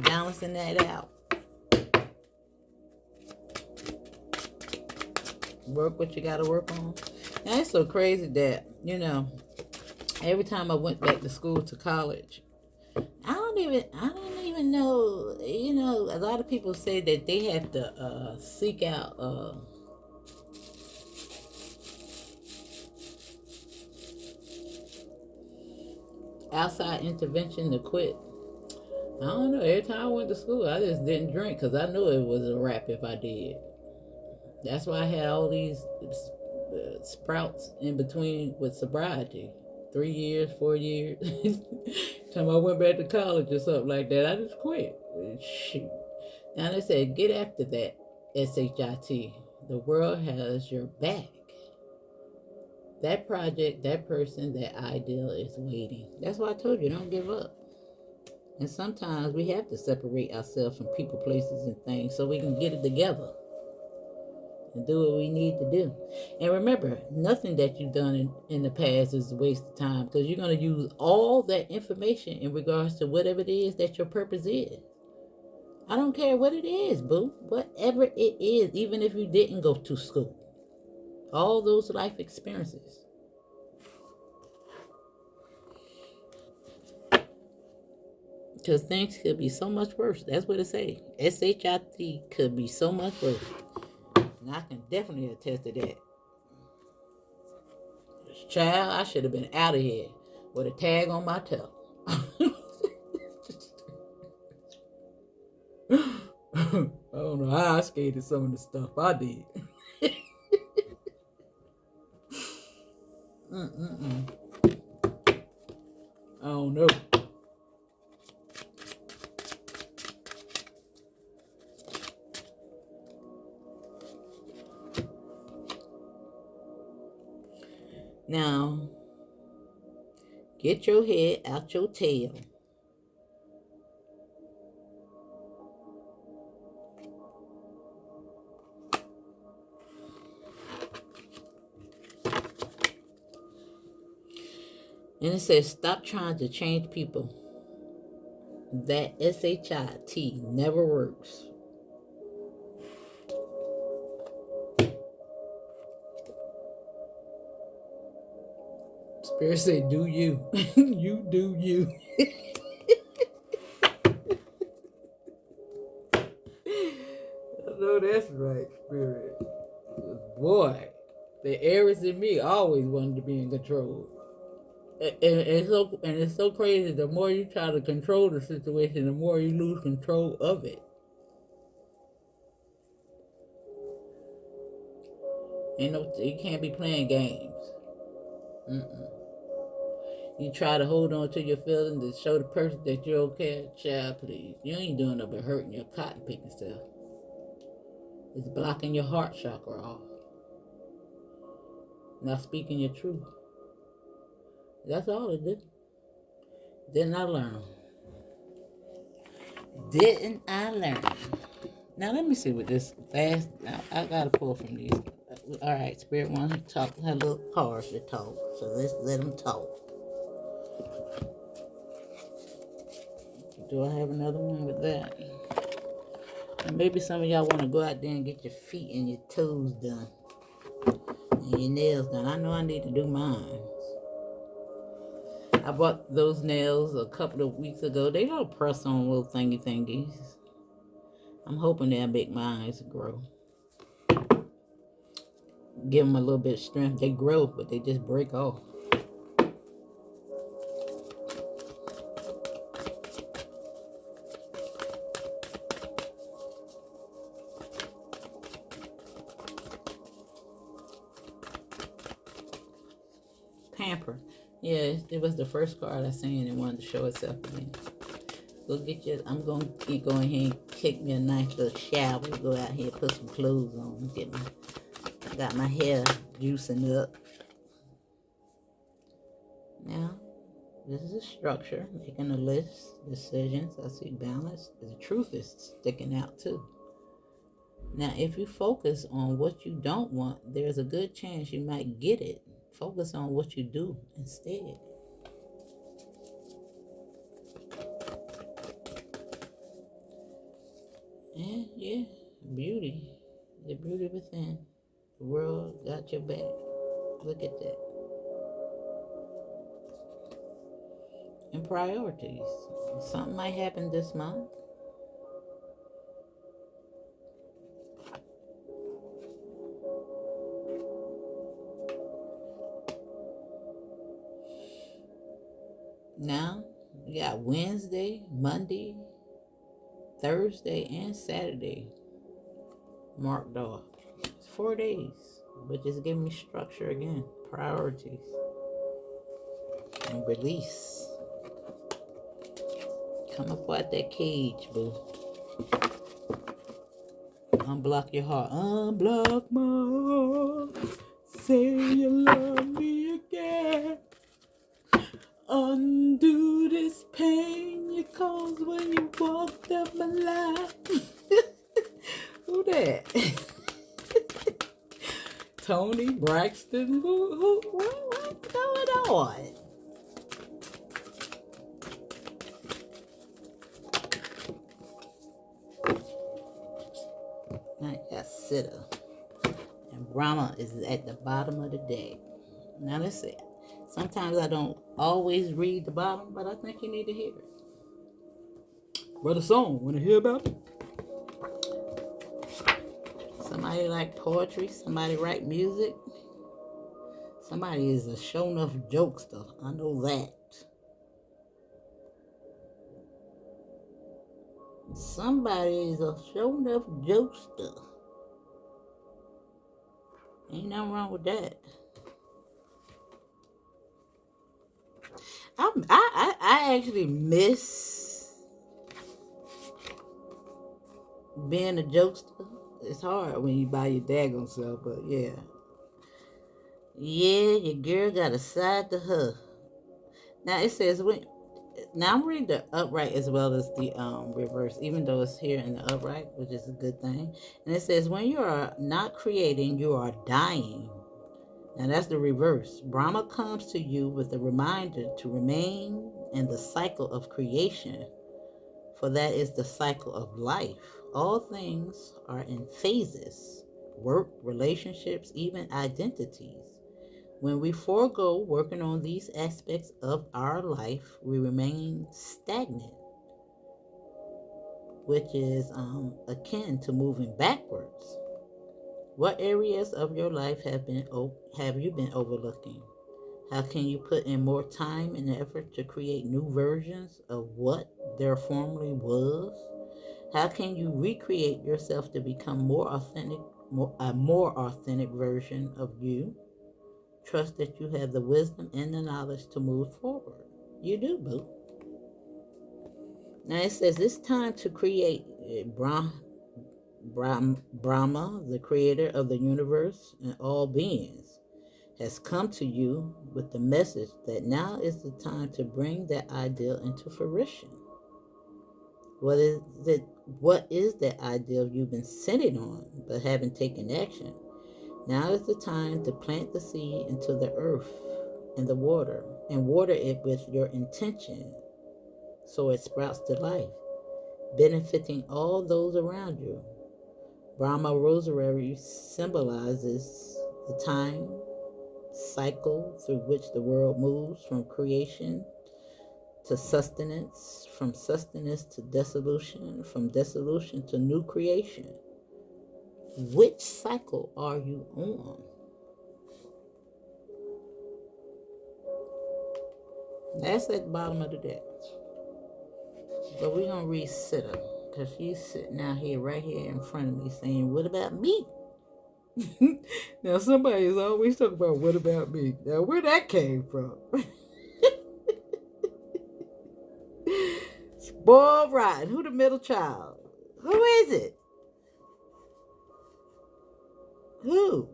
Balancing that out. Work what you got to work on. And it's so crazy that, every time I went back to school, to college, I don't even know, a lot of people say that they have to seek out outside intervention to quit. I don't know. Every time I went to school, I just didn't drink because I knew it was a wrap if I did. That's why I had all these sprouts in between with sobriety. 3 years, 4 years. Time I went back to college or something like that, I just quit. Shoot. Now they said, get after that, SHIT. The world has your back. That project, that person, that ideal is waiting. That's why I told you, don't give up. And sometimes we have to separate ourselves from people, places, and things so we can get it together and do what we need to do. And remember, nothing that you've done in the past is a waste of time, because you're going to use all that information in regards to whatever it is that your purpose is. I don't care what it is, boo. Whatever it is, even if you didn't go to school. All those life experiences. Because things could be so much worse. That's what it say. SHIT could be so much worse. And I can definitely attest to that. Child, I should have been out of here with a tag on my toe. I don't know how I skated some of the stuff I did. I don't know. Now, get your head out your tail. And it says, stop trying to change people. That SHIT never works. Spirit say, do you. You do you. I know that's right, Spirit. Boy, the Aries in me always wanted to be in control. And it's so crazy. The more you try to control the situation, the more you lose control of it. You can't be playing games. You try to hold on to your feelings and show the person that you're okay. Child, please. You ain't doing nothing but hurting your cotton picking self. It's blocking your heart chakra off. Not speaking your truth. That's all it did. Didn't I learn? Didn't I learn? Now let me see what this fast. I gotta pull from these. All right, Spirit wants to talk. Have little cards to talk, so let's let them talk. Do I have another one with that? And maybe some of y'all want to go out there and get your feet and your toes done and your nails done. I know I need to do mine. I bought those nails a couple of weeks ago. They don't press on little thingies. I'm hoping they'll make my eyes grow. Give them a little bit of strength. They grow, but they just break off. Pamper. Yeah, it was the first card I seen and wanted to show itself again. Go get your. I'm gonna keep going here and take me a nice little shower. Go out here, put some clothes on. Got my hair juicing up. Now, this is a structure, making a list, decisions. I see balance. The truth is sticking out too. Now, if you focus on what you don't want, there's a good chance you might get it. Focus on what you do instead. And yeah, beauty. The beauty within. The world got your back. Look at that. And priorities. Something might happen this month. Now, we got Wednesday, Monday, Thursday, and Saturday marked off. It's 4 days, but just give me structure again. Priorities. And release. Come up out that cage, boo. Unblock your heart. Unblock my heart. Say you love me again. undo this pain you caused when you walked up my life. Who that? Tony Braxton? What's going on? I got Sitter. And Brahma is at the bottom of the deck. Now let's see. Sometimes I don't always read the bottom, but I think you need to hear it. Brother Song, want to hear about it? Somebody like poetry, somebody write music. Somebody is a show enough jokester. I know that. Somebody is a show enough jokester. Ain't nothing wrong with that. I actually miss being a jokester. It's hard when you buy your daggone self, but yeah. Yeah, your girl got a side to her. Now it says now I'm reading the upright as well as the reverse, even though it's here in the upright, which is a good thing. And it says when you are not creating, you are dying. Now that's the reverse. Brahma comes to you with a reminder to remain in the cycle of creation, for that is the cycle of life. All things are in phases: work, relationships, even identities. When we forego working on these aspects of our life, we remain stagnant, which is akin to moving backwards. What areas of your life have you been overlooking? How can you put in more time and effort to create new versions of what there formerly was? How can you recreate yourself to become a more authentic version of you? Trust that you have the wisdom and the knowledge to move forward. You do, boo. Now it says it's time to create. Brahma, the creator of the universe and all beings, has come to you with the message that now is the time to bring that ideal into fruition. What is it? What is that ideal you've been sitting on but haven't taken action? Now is the time to plant the seed into the earth and the water, and water it with your intention so it sprouts to life, benefiting all those around you. Brahma Rosary symbolizes the time cycle through which the world moves from creation to sustenance, from sustenance to dissolution, from dissolution to new creation. Which cycle are you on? That's at the bottom of the deck. But we're going to read Sitter, because she's sitting out here, right here in front of me, saying, what about me? Now, somebody is always talking about, what about me? Now, where that came from? Spoiled rotten. Who the middle child? Who is it? Who?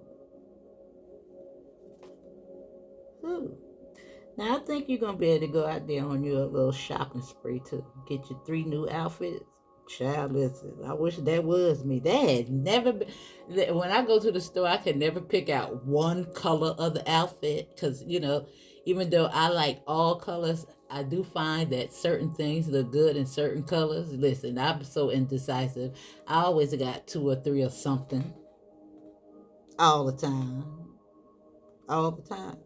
Now, I think you're going to be able to go out there on your little shopping spree to get your 3 new outfits. Child, listen, I wish that was me. That had never been. When I go to the store, I can never pick out one color of the outfit because, even though I like all colors, I do find that certain things look good in certain colors. Listen, I'm so indecisive. I always got 2 or 3 of something all the time. All the time.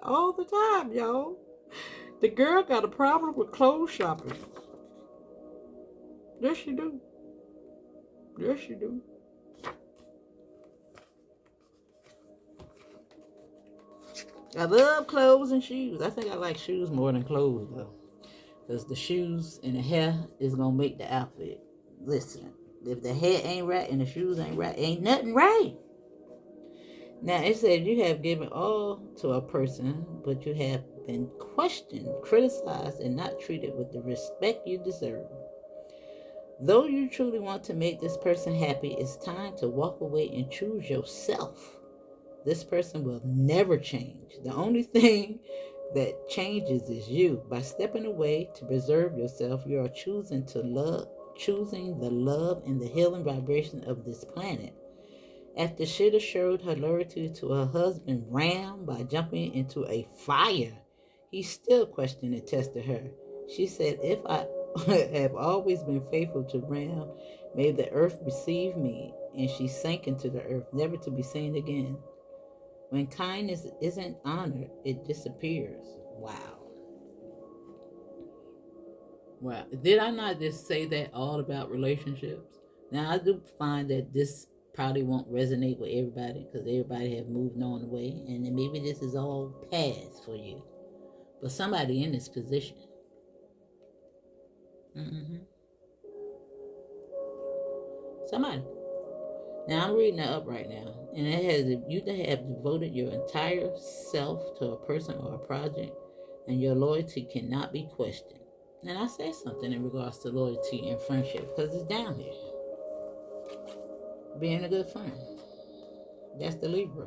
All the time, y'all. The girl got a problem with clothes shopping. Yes, she do. Yes, she do. I love clothes and shoes. I think I like shoes more than clothes, though. Because the shoes and the hair is going to make the outfit. Listen, if the hair ain't right and the shoes ain't right, ain't nothing right. Now, it says you have given all to a person, but you have been questioned, criticized, and not treated with the respect you deserve. Though you truly want to make this person happy, it's time to walk away and choose yourself. This person will never change. The only thing that changes is you. By stepping away to preserve yourself, you are choosing the love and the healing vibration of this planet. After Shida showed her loyalty to her husband Ram by jumping into a fire, he still questioned and tested her. She said, "If I have always been faithful to Ram, may the earth receive me." And she sank into the earth, never to be seen again. When kindness isn't honored, it disappears. Wow. Wow. Did I not just say that all about relationships? Now, I do find that this probably won't resonate with everybody because everybody have moved on away, and then maybe this is all past for you. But somebody in this position. Mm-hmm. Somebody. Now, I'm reading that up right now, and it has, if you have devoted your entire self to a person or a project, and your loyalty cannot be questioned. And I said something in regards to loyalty and friendship because it's down here. Being a good friend. That's the Libra.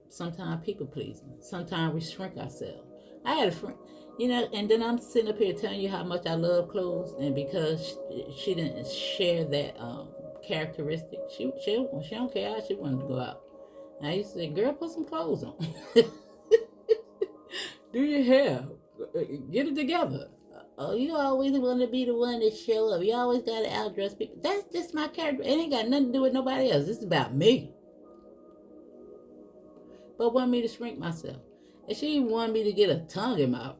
Sometimes people pleasing. Sometimes we shrink ourselves. I had a friend, and then I'm sitting up here telling you how much I love clothes, and because she didn't share that characteristic, she don't care how she wanted to go out. And I used to say, "Girl, put some clothes on. Do your hair. Get it together. Oh, you always want to be the one that show up. You always got to outdress people. That's just my character. It ain't got nothing to do with nobody else. It's about me." But want me to shrink myself. And she even wanted me to get a tongue in my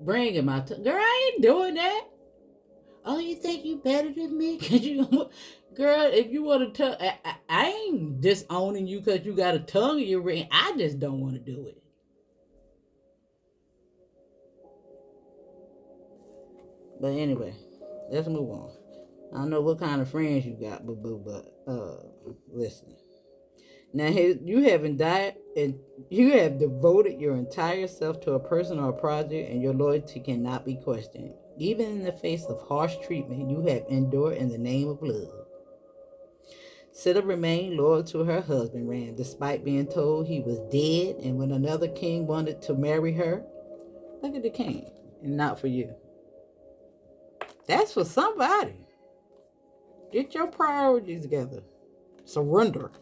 ring in my tongue. Girl, I ain't doing that. Oh, you think you better than me? Cause girl, if you want to I ain't disowning you because you got a tongue in your ring. I just don't want to do it. But anyway, let's move on. I don't know what kind of friends you got, boo boo, but listen. Now you have devoted your entire self to a person or a project, and your loyalty cannot be questioned. Even in the face of harsh treatment, you have endured in the name of love. Sita remained loyal to her husband, Ram, despite being told he was dead, and when another king wanted to marry her, look at the king, and not for you. That's for somebody. Get your priorities together. Surrender.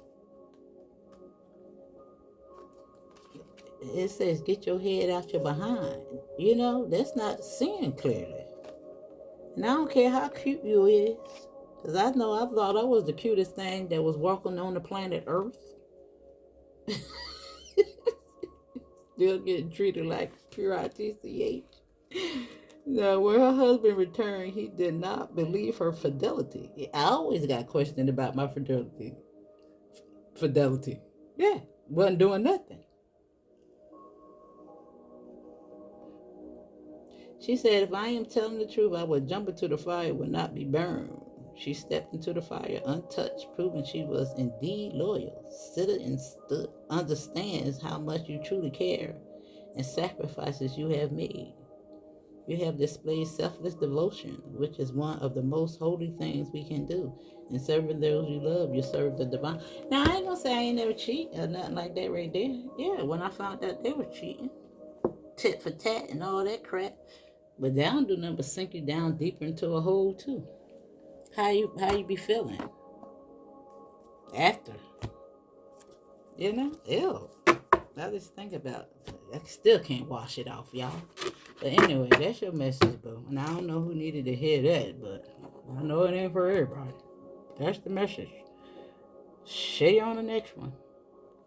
It says, "Get your head out your behind." That's not seeing clearly. And I don't care how cute you is, because I thought I was the cutest thing that was walking on the planet Earth. Still getting treated like pure ITCH. Now, when her husband returned, he did not believe her fidelity. I always got questioned about my fidelity. Yeah, wasn't doing nothing. She said, "If I am telling the truth, I would jump into the fire, would not be burned." She stepped into the fire untouched, proving she was indeed loyal. Sita understands how much you truly care and sacrifices you have made. You have displayed selfless devotion, which is one of the most holy things we can do. In serving those you love, you serve the divine. Now, I ain't gonna say I ain't never cheat or nothing like that right there. Yeah, when I found out they were cheating, tit for tat and all that crap. But they don't do nothing but sink you down deeper into a hole too. How you be feeling after? Ew. I just think about it. I still can't wash it off, y'all. But anyway, that's your message, boo. And I don't know who needed to hear that, but I know it ain't for everybody. That's the message. See you on the next one.